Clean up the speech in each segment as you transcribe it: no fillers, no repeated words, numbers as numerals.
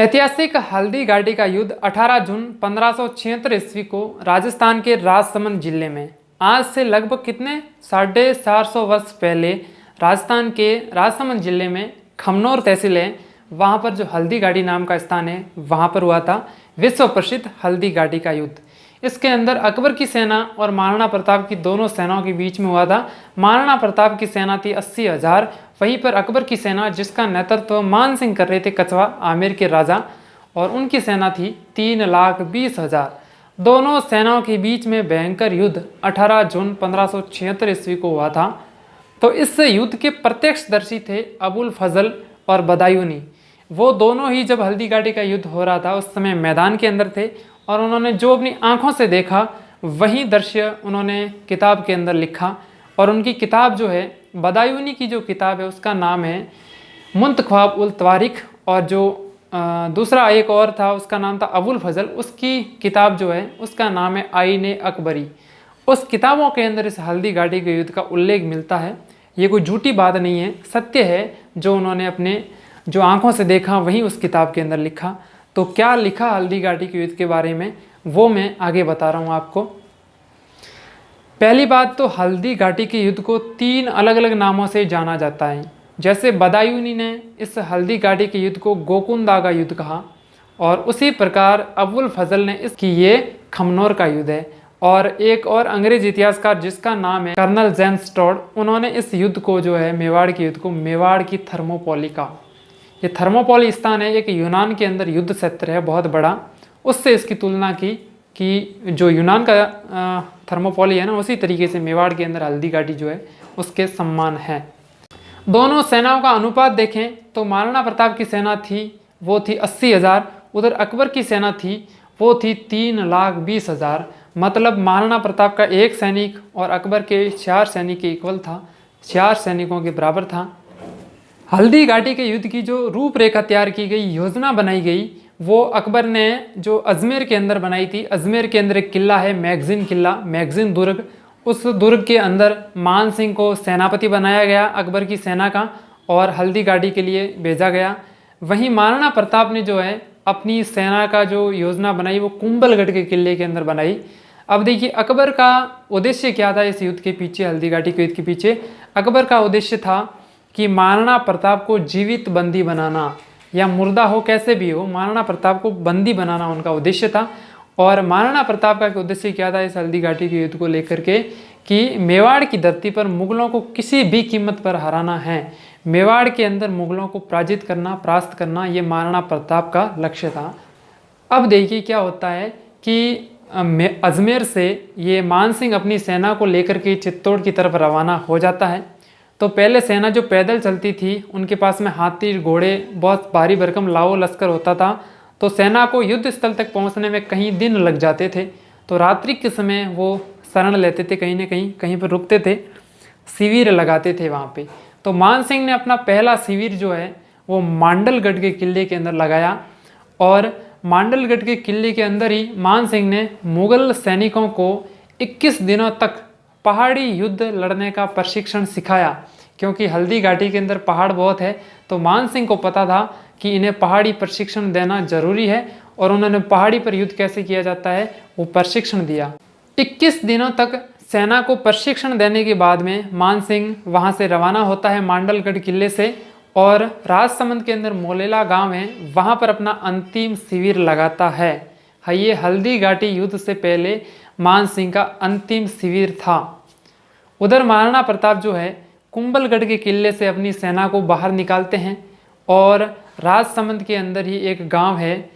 ऐतिहासिक हल्दी घाटी का युद्ध 18 जून 1576 ईस्वी को राजस्थान के राजसमंद जिले में, आज से लगभग कितने 450 वर्ष पहले राजस्थान के राजसमंद जिले में खमनोर तहसील है, वहाँ पर जो हल्दी घाटी नाम का स्थान है वहाँ पर हुआ था विश्व प्रसिद्ध हल्दी घाटी का युद्ध। इसके अंदर अकबर की सेना और महाराणा प्रताप की दोनों सेनाओं के बीच में हुआ था। महाराणा प्रताप की सेना थी 80,000, वहीं पर अकबर की सेना जिसका नेतृत्व मान सिंह कर रहे थे कछवा आमेर के राजा, और उनकी सेना थी 3,20,000। दोनों सेनाओं के बीच में भयंकर युद्ध 18 जून 1576 ईस्वी को हुआ था। तो इस युद्ध के प्रत्यक्षदर्शी थे अबुल फजल और बदायूनी। वो दोनों ही जब हल्दी घाटी का युद्ध हो रहा था उस समय मैदान के अंदर थे, और उन्होंने जो अपनी आंखों से देखा वही दृश्य उन्होंने किताब के अंदर लिखा। और उनकी किताब जो है, बदायूनी की जो किताब है उसका नाम है मुंतख्वाब उल तवारिख, और जो दूसरा एक और था उसका नाम था अबुल फजल, उसकी किताब जो है उसका नाम है आईने अकबरी। उस किताबों के अंदर इस हल्दी घाटी के युद्ध का उल्लेख मिलता है। ये कोई झूठी बात नहीं है, सत्य है। जो उन्होंने अपने जो आंखों से देखा वही उस किताब के अंदर लिखा। तो क्या लिखा हल्दी घाटी के युद्ध के बारे में वो मैं आगे बता रहा हूँ आपको। पहली बात तो हल्दी घाटी के युद्ध को 3 अलग अलग नामों से जाना जाता है। जैसे बदायूनी ने इस हल्दी घाटी के युद्ध को गोकुंदा का युद्ध कहा, और उसी प्रकार अबुल फजल ने इसकी ये खमनोर का युद्ध है। और एक और अंग्रेज इतिहासकार जिसका नाम है कर्नल जेम्स टॉड, उन्होंने इस युद्ध को जो है मेवाड़ के युद्ध को मेवाड़ की थर्मोपोली कहा। ये थर्मोपोली स्थान है, एक यूनान के अंदर युद्ध क्षेत्र है बहुत बड़ा। उससे इसकी तुलना की कि जो यूनान का थर्मोपोली है ना, उसी तरीके से मेवाड़ के अंदर हल्दी घाटी जो है उसके सम्मान है। दोनों सेनाओं का अनुपात देखें तो महाराणा प्रताप की सेना थी वो थी 80,000, उधर अकबर की सेना थी वो थी 3,20,000। मतलब महाराणा प्रताप का एक सैनिक और अकबर के 4 सैनिक के इक्वल था, 4 सैनिकों के बराबर था। हल्दी घाटी के युद्ध की जो रूपरेखा तैयार की गई, योजना बनाई गई, वो अकबर ने जो अजमेर के अंदर बनाई थी। अजमेर के अंदर एक किला है मैगजीन किला, मैगजीन दुर्ग। उस दुर्ग के अंदर मान सिंह को सेनापति बनाया गया अकबर की सेना का, और हल्दी घाटी के लिए भेजा गया। वहीं महाराणा प्रताप ने जो है अपनी सेना का जो योजना बनाई वो कुंभलगढ़ के किले के अंदर बनाई। अब देखिए अकबर का उद्देश्य क्या था इस युद्ध के पीछे, हल्दी घाटी के युद्ध के पीछे अकबर का उद्देश्य था कि महाराणा प्रताप को जीवित बंदी बनाना, या मुर्दा हो कैसे भी हो, महाराणा प्रताप को बंदी बनाना उनका उद्देश्य था। और महाराणा प्रताप का उद्देश्य क्या था इस हल्दी घाटी के युद्ध को लेकर के, कि मेवाड़ की धरती पर मुगलों को किसी भी कीमत पर हराना है, मेवाड़ के अंदर मुगलों को पराजित करना, परास्त करना, ये महाराणा प्रताप का लक्ष्य था। अब देखिए क्या होता है कि अजमेर से ये मान सिंह अपनी सेना को लेकर के चित्तौड़ की तरफ रवाना हो जाता है। तो पहले सेना जो पैदल चलती थी उनके पास में हाथी घोड़े बहुत भारी भरकम लाओ लश्कर होता था, तो सेना को युद्ध स्थल तक पहुंचने में कहीं दिन लग जाते थे। तो रात्रि के समय वो शरण लेते थे, कहीं ना कहीं पर रुकते थे, शिविर लगाते थे वहाँ पे। तो मान सिंह ने अपना पहला शिविर जो है वो मांडलगढ़ के किले के अंदर लगाया, और मांडलगढ़ के किले के अंदर ही मान सिंह ने मुगल सैनिकों को 21 दिनों तक पहाड़ी युद्ध लड़ने का प्रशिक्षण सिखाया। क्योंकि हल्दी घाटी के अंदर पहाड़ बहुत है, तो मान सिंह को पता था कि इन्हें पहाड़ी प्रशिक्षण देना जरूरी है, और उन्होंने पहाड़ी पर युद्ध कैसे किया जाता है वो प्रशिक्षण दिया। 21 दिनों तक सेना को प्रशिक्षण देने के बाद में मान सिंह वहाँ से रवाना होता है मांडलगढ़ किले से, और राजसमंद के अंदर मोलेला गांव है वहाँ पर अपना अंतिम शिविर लगाता है। हाँ, ये हल्दी घाटी युद्ध से पहले मान सिंह का अंतिम शिविर था। उधर महाराणा प्रताप जो है कुंभलगढ़ के किले से अपनी सेना को बाहर निकालते हैं, और राजसमंद के अंदर ही एक गांव है,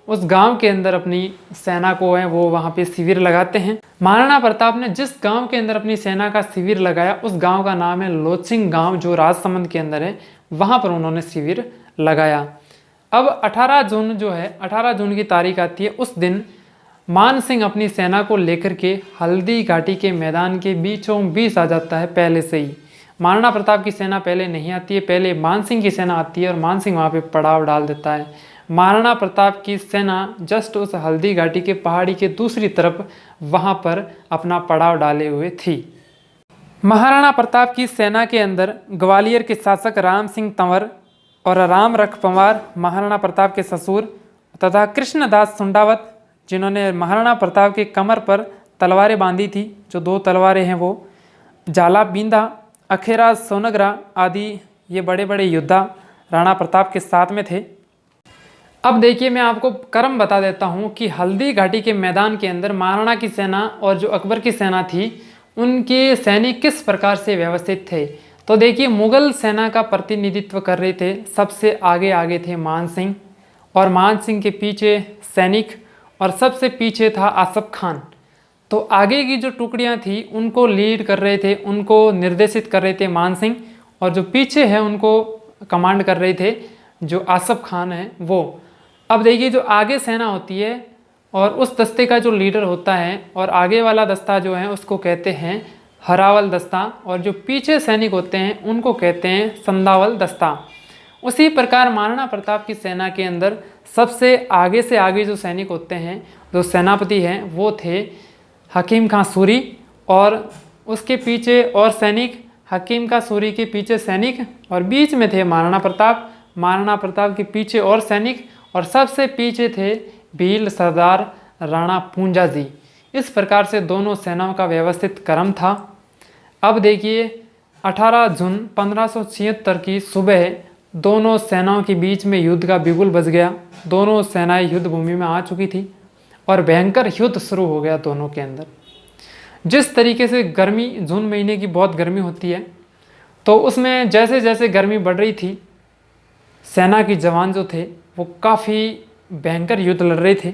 उस गांव के अंदर अपनी सेना को है वो वहाँ पे शिविर लगाते हैं। महाराणा प्रताप ने जिस गांव के अंदर अपनी सेना का शिविर लगाया उस गांव का नाम है लोचिंग गांव, जो राजसमंद के अंदर है, वहाँ पर उन्होंने शिविर लगाया। अब 18 जून जो है, 18 जून की तारीख आती है, उस दिन मान सिंह अपनी सेना को लेकर के हल्दी घाटी के मैदान के बीचों बीच आ जाता है। पहले से ही महाराणा प्रताप की सेना पहले नहीं आती है, पहले मान सिंह की सेना आती है, और मान सिंह वहाँ पे पड़ाव डाल देता है। महाराणा प्रताप की सेना जस्ट उस हल्दी घाटी के पहाड़ी के दूसरी तरफ वहाँ पर अपना पड़ाव डाले हुए थी। महाराणा प्रताप की सेना के अंदर ग्वालियर के शासक राम सिंह तंवर और राम रख पंवार, महाराणा प्रताप के ससुर, तथा कृष्णदास सुंडावत, जिन्होंने महाराणा प्रताप के कमर पर तलवारें बांधी थी, जो 2 तलवारें हैं वो, जाला बिंदा, अखेरा सोनगरा आदि ये बड़े बड़े योद्धा राणा प्रताप के साथ में थे। अब देखिए मैं आपको क्रम बता देता हूँ कि हल्दी घाटी के मैदान के अंदर महाराणा की सेना और जो अकबर की सेना थी उनके सैनिक किस प्रकार से व्यवस्थित थे। तो देखिए मुगल सेना का प्रतिनिधित्व कर रहे थे, सबसे आगे आगे थे मान सिंह, और मान सिंह के पीछे सैनिक, और सबसे पीछे था आसफ खान। तो आगे की जो टुकड़ियां थी उनको लीड कर रहे थे, उनको निर्देशित कर रहे थे मान सिंह, और जो पीछे है उनको कमांड कर रहे थे जो आसफ खान है वो। अब देखिए जो आगे सेना होती है और उस दस्ते का जो लीडर होता है और आगे वाला दस्ता जो है उसको कहते हैं हरावल दस्ता, और जो पीछे सैनिक होते हैं उनको कहते हैं संदावल दस्ता। उसी प्रकार महाराणा प्रताप की सेना के अंदर सबसे आगे से आगे जो सैनिक होते हैं, जो सेनापति हैं, वो थे हकीम खां सूरी, और उसके पीछे और सैनिक, हकीम खां सूरी के पीछे सैनिक, और बीच में थे महाराणा प्रताप, महाराणा प्रताप के पीछे और सैनिक, और सबसे पीछे थे भील सरदार राणा पूंजा जी। इस प्रकार से दोनों सेनाओं का व्यवस्थित क्रम था। अब देखिए 18 जून 1576 की सुबह दोनों सेनाओं के बीच में युद्ध का बिगुल बज गया। दोनों सेनाएं युद्ध भूमि में आ चुकी थी और भयंकर युद्ध शुरू हो गया दोनों के अंदर। जिस तरीके से गर्मी, जून महीने की बहुत गर्मी होती है, तो उसमें जैसे जैसे गर्मी बढ़ रही थी, सेना के जवान जो थे वो काफ़ी भयंकर युद्ध लड़ रहे थे।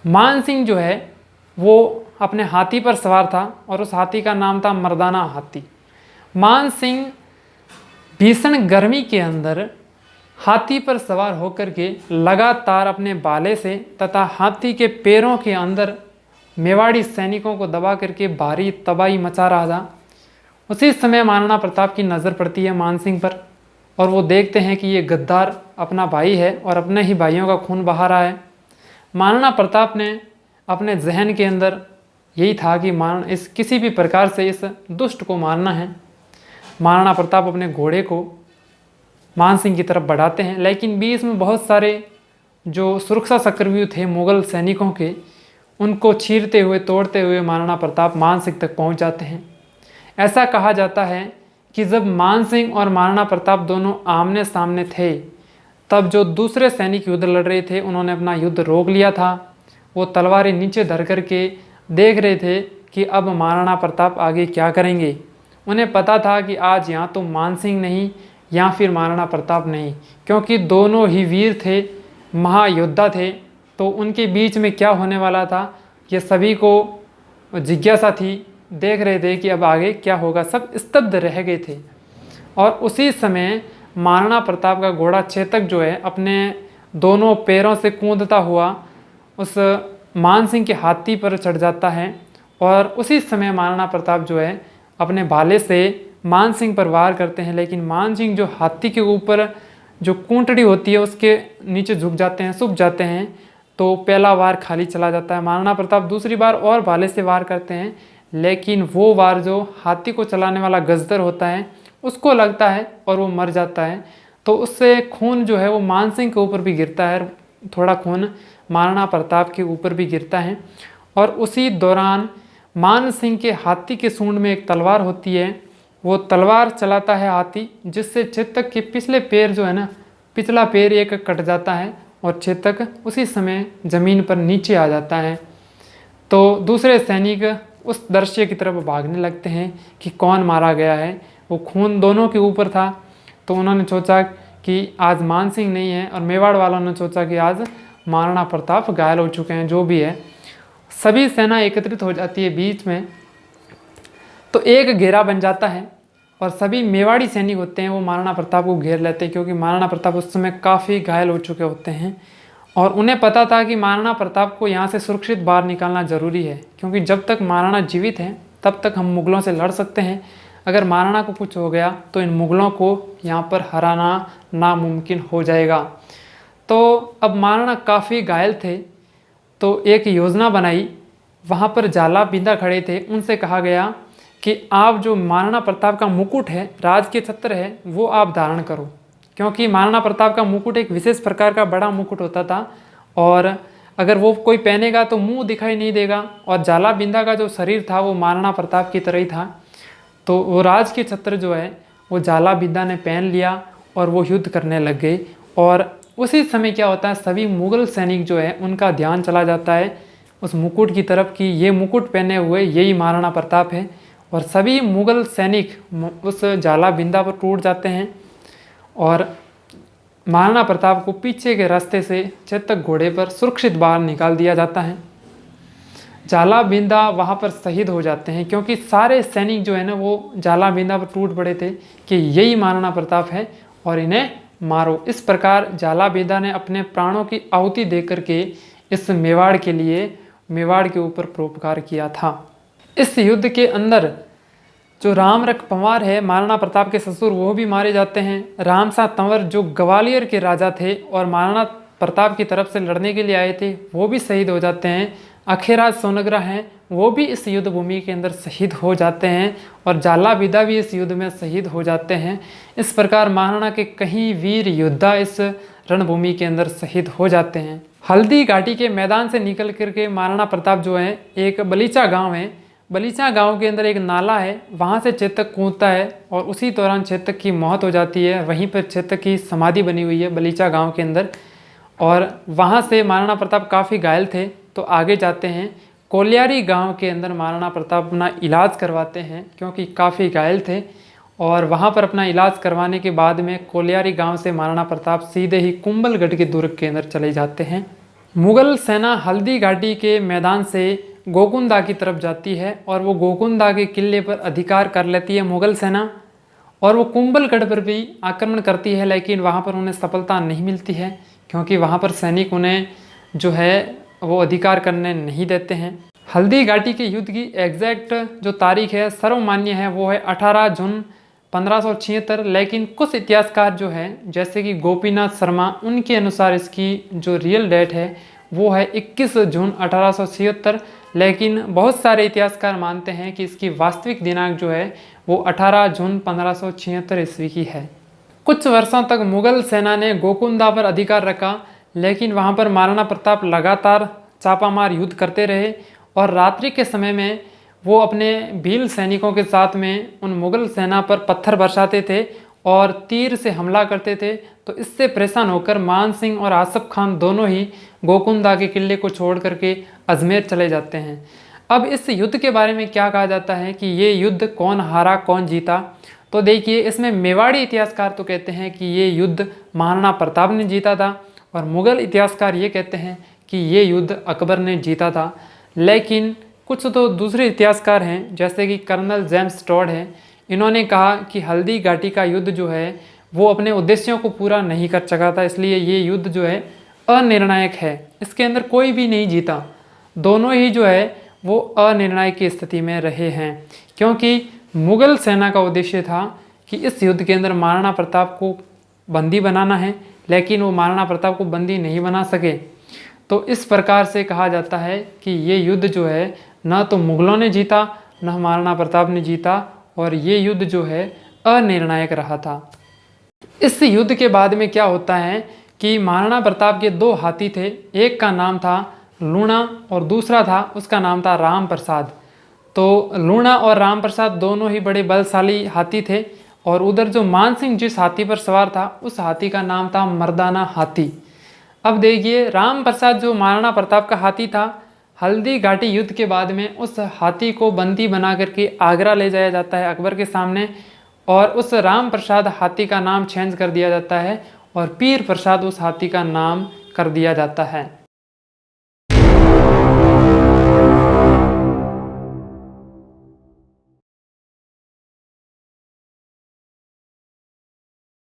मान सिंह जो है वो अपने हाथी पर सवार था और उस हाथी का नाम था मर्दाना हाथी। मान सिंह भीषण गर्मी के अंदर हाथी पर सवार होकर के लगातार अपने भाले से तथा हाथी के पैरों के अंदर मेवाड़ी सैनिकों को दबा करके भारी तबाही मचा रहा था। उसी समय महाराणा प्रताप की नज़र पड़ती है मान सिंह पर, और वो देखते हैं कि ये गद्दार अपना भाई है और अपने ही भाइयों का खून बहा रहा है। महाराणा प्रताप ने अपने जहन के अंदर यही था कि इस किसी भी प्रकार से इस दुष्ट को मारना है। महाराणा प्रताप अपने घोड़े को मान सिंह की तरफ बढ़ाते हैं, लेकिन बीच में बहुत सारे जो सुरक्षा चक्रव्यूह थे मुगल सैनिकों के, उनको चीरते हुए तोड़ते हुए महाराणा प्रताप मान सिंह तक पहुंच जाते हैं। ऐसा कहा जाता है कि जब मान सिंह और महाराणा प्रताप दोनों आमने सामने थे, तब जो दूसरे सैनिक युद्ध लड़ रहे थे उन्होंने अपना युद्ध रोक लिया था। वो तलवारें नीचे धर करके देख रहे थे कि अब महाराणा प्रताप आगे क्या करेंगे। उन्हें पता था कि आज यहाँ तो मान सिंह नहीं या फिर महाराणा प्रताप नहीं, क्योंकि दोनों ही वीर थे, महायोद्धा थे। तो उनके बीच में क्या होने वाला था ये सभी को जिज्ञासा थी, देख रहे थे कि अब आगे क्या होगा। सब स्तब्ध रह गए थे। और उसी समय महाराणा प्रताप का घोड़ा चेतक जो है अपने दोनों पैरों से कूदता हुआ उस मान सिंह के हाथी पर चढ़ जाता है, और उसी समय महाराणा प्रताप जो है अपने भाले से मान सिंह पर वार करते हैं। लेकिन मान सिंह जो हाथी के ऊपर जो कूंटड़ी होती है उसके नीचे झुक जाते हैं, सूख जाते हैं, तो पहला वार खाली चला जाता है। महाराणा प्रताप दूसरी बार और भाले से वार करते हैं, लेकिन वो वार जो हाथी को चलाने वाला गजदर होता है उसको लगता है और वो मर जाता है। तो उससे खून जो है वो मान सिंह के ऊपर भी गिरता है, थोड़ा खून महाराणा प्रताप के ऊपर भी गिरता है। और उसी दौरान मान सिंह के हाथी के सूंड में एक तलवार होती है, वो तलवार चलाता है हाथी, जिससे चेतक के पिछले पैर जो है ना, पिछला पैर एक कट जाता है और चेतक उसी समय ज़मीन पर नीचे आ जाता है। तो दूसरे सैनिक उस दृश्य की तरफ भागने लगते हैं कि कौन मारा गया है। वो खून दोनों के ऊपर था, तो उन्होंने सोचा कि आज मान सिंह नहीं है, और मेवाड़ वालों ने सोचा कि आज महाराणा प्रताप घायल हो चुके हैं। जो भी है, सभी सेना एकत्रित हो जाती है बीच में, तो एक घेरा बन जाता है और सभी मेवाड़ी सैनिक होते हैं वो महाराणा प्रताप को घेर लेते हैं, क्योंकि महाराणा प्रताप उस समय काफ़ी घायल हो चुके होते हैं। और उन्हें पता था कि महाराणा प्रताप को यहाँ से सुरक्षित बाहर निकालना ज़रूरी है, क्योंकि जब तक महाराणा जीवित हैं तब तक हम मुग़लों से लड़ सकते हैं। अगर महाराणा को कुछ हो गया तो इन मुग़लों को यहाँ पर हराना नामुमकिन हो जाएगा। तो अब महाराणा काफ़ी घायल थे, तो एक योजना बनाई। वहाँ पर जाला बिंदा खड़े थे, उनसे कहा गया कि आप जो महाराणा प्रताप का मुकुट है, राज के छत्र है, वो आप धारण करो। क्योंकि महाराणा प्रताप का मुकुट एक विशेष प्रकार का बड़ा मुकुट होता था और अगर वो कोई पहनेगा तो मुंह दिखाई नहीं देगा। और जाला बिंदा का जो शरीर था वो महाराणा प्रताप की तरह ही था। तो वो राज के छत्र जो है वो जाला बिंदा ने पहन लिया और वो युद्ध करने लग गए। और उसी समय क्या होता है, सभी मुग़ल सैनिक जो है उनका ध्यान चला जाता है उस मुकुट की तरफ कि ये मुकुट पहने हुए यही महाराणा प्रताप है। और सभी मुग़ल सैनिक उस जाला बिंदा पर टूट जाते हैं और महाराणा प्रताप को पीछे के रास्ते से चेतक घोड़े पर सुरक्षित बाहर निकाल दिया जाता है। जाला बिंदा वहाँ पर शहीद हो जाते हैं क्योंकि सारे सैनिक जो है ना वो जाला बिंदा पर टूट पड़े थे कि यही महाराणा प्रताप है और इन्हें मारो। इस प्रकार जाला बिंदा ने अपने प्राणों की आहुति दे करके इस मेवाड़ के लिए मेवाड़ के ऊपर परोपकार किया था। इस युद्ध के अंदर जो रामरख पंवार है महाराणा प्रताप के ससुर वो भी मारे जाते हैं। रामसा तंवर जो ग्वालियर के राजा थे और महाराणा प्रताप की तरफ से लड़ने के लिए आए थे वो भी शहीद हो जाते हैं। अखेराज सोनग्रा हैं वो भी इस युद्ध भूमि के अंदर शहीद हो जाते हैं और जाला बिंदा भी इस युद्ध में शहीद हो जाते हैं। इस प्रकार महाराणा के कई वीर योद्धा इस रणभूमि के अंदर शहीद हो जाते हैं। हल्दी घाटी के मैदान से निकल करके महाराणा प्रताप जो है एक बलीचा गांव है, बलीचा गांव के अंदर एक नाला है, वहाँ से चेतक कूदता है और उसी दौरान चेतक की मौत हो जाती है। वहीं पर चेतक की समाधि बनी हुई है बलीचा गांव के अंदर। और वहाँ से महाराणा प्रताप काफ़ी घायल थे तो आगे जाते हैं कोलियारी गांव के अंदर महाराणा प्रताप अपना इलाज करवाते हैं क्योंकि काफ़ी घायल थे। और वहाँ पर अपना इलाज करवाने के बाद में कोलियारी गांव से महाराणा प्रताप सीधे ही कुंभलगढ़ के दुर्ग के अंदर चले जाते हैं। मुग़ल सेना हल्दी घाटी के मैदान से गोकुंदा की तरफ जाती है और वो गोकुंदा के किले पर अधिकार कर लेती है मुग़ल सेना और वो कुंभलगढ़ पर भी आक्रमण करती है, लेकिन वहाँ पर उन्हें सफलता नहीं मिलती है क्योंकि वहाँ पर सैनिक उन्हें जो है वो अधिकार करने नहीं देते हैं। हल्दी घाटी के युद्ध की एग्जैक्ट जो तारीख है सर्वमान्य है वो है 18 जून 1576, लेकिन कुछ इतिहासकार जो है जैसे कि गोपीनाथ शर्मा उनके अनुसार इसकी जो रियल डेट है वो है 21 जून 1876, लेकिन बहुत सारे इतिहासकार मानते हैं कि इसकी वास्तविक दिनांक जो है वो 18 जून 1576 ईस्वी की है। कुछ वर्षों तक मुग़ल सेना ने गोकुंदा पर अधिकार रखा, लेकिन वहाँ पर महाराणा प्रताप लगातार छापामार युद्ध करते रहे और रात्रि के समय में वो अपने भील सैनिकों के साथ में उन मुग़ल सेना पर पत्थर बरसाते थे और तीर से हमला करते थे। तो इससे परेशान होकर मान सिंह और आसफ खान दोनों ही गोकुंदा के किले को छोड़ करके अजमेर चले जाते हैं। अब इस युद्ध के बारे में क्या कहा जाता है कि ये युद्ध कौन हारा कौन जीता, तो देखिए इसमें मेवाड़ी इतिहासकार तो कहते हैं कि ये युद्ध महाराणा प्रताप ने जीता था और मुग़ल इतिहासकार ये कहते हैं कि ये युद्ध अकबर ने जीता था। लेकिन कुछ तो दूसरे इतिहासकार हैं जैसे कि कर्नल जेम्स टॉड हैं, इन्होंने कहा कि हल्दी घाटी का युद्ध जो है वो अपने उद्देश्यों को पूरा नहीं कर सका था, इसलिए ये युद्ध जो है अनिर्णायक है, इसके अंदर कोई भी नहीं जीता। दोनों ही जो है वो अनिर्णायक की स्थिति में रहे हैं क्योंकि मुग़ल सेना का उद्देश्य था कि इस युद्ध के अंदर महाराणा प्रताप को बंदी बनाना है, लेकिन वो महाराणा प्रताप को बंदी नहीं बना सके। तो इस प्रकार से कहा जाता है कि ये युद्ध जो है न तो मुग़लों ने जीता न महाराणा प्रताप ने जीता और ये युद्ध जो है अनिर्णायक रहा था। इस युद्ध के बाद में क्या होता है कि महाराणा प्रताप के दो हाथी थे, एक का नाम था लूणा और दूसरा था उसका नाम था राम प्रसाद। तो लूणा और राम प्रसाद दोनों ही बड़े बलशाली हाथी थे और उधर जो मान सिंह जिस हाथी पर सवार था उस हाथी का नाम था मर्दाना हाथी। अब देखिए राम प्रसाद जो महाराणा प्रताप का हाथी था, हल्दी घाटी युद्ध के बाद में उस हाथी को बंदी बना करके आगरा ले जाया जाता है अकबर के सामने और उस राम प्रसाद हाथी का नाम चेंज कर दिया जाता है और पीर प्रसाद उस हाथी का नाम कर दिया जाता है।